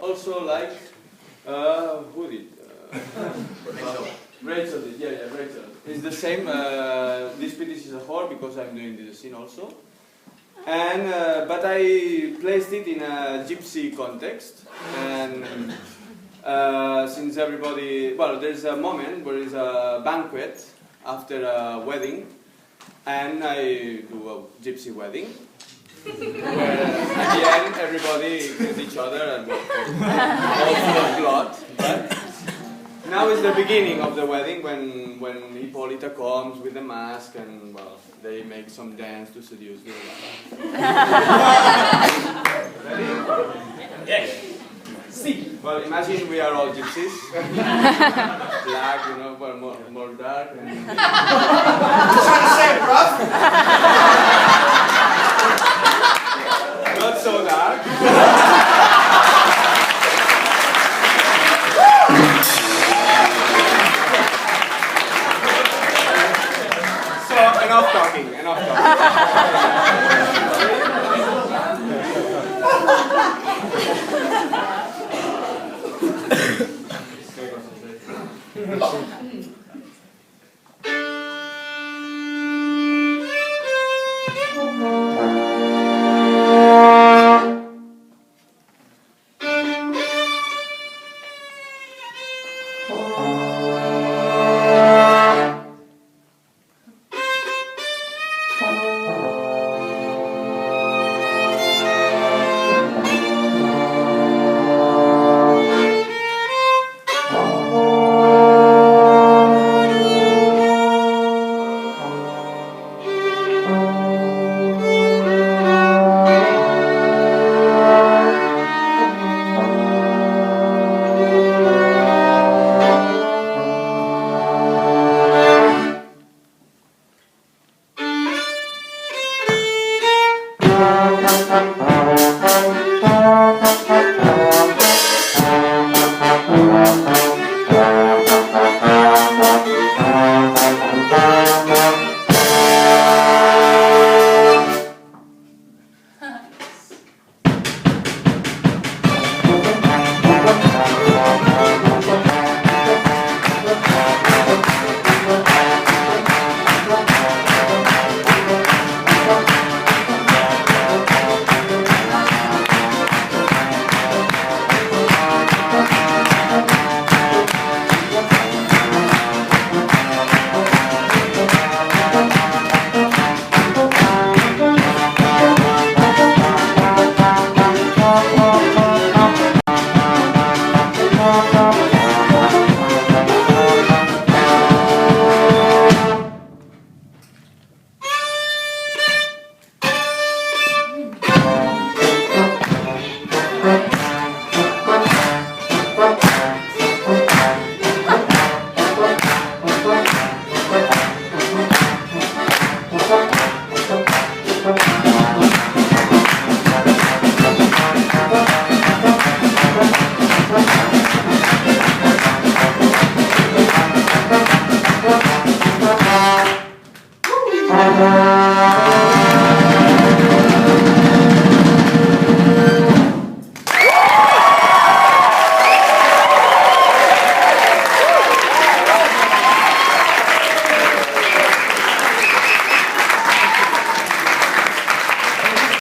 Also like, who did? Rachel did, yeah, Rachel. It's the same, Gipsy Tis is a whore because I'm doing the scene also. And, but I placed it in a gypsy context. And since everybody, well, there's a moment where there's a banquet after a wedding. And I do a gypsy wedding. Where at the end everybody kills each other and all full of blood. But now is the beginning of the wedding when Hippolyta comes with the mask and well they make some dance to seduce the Ready? Yes. See. Well, imagine we are all gypsies. Black, you know, but more dark. And... What are you trying to say, bruv?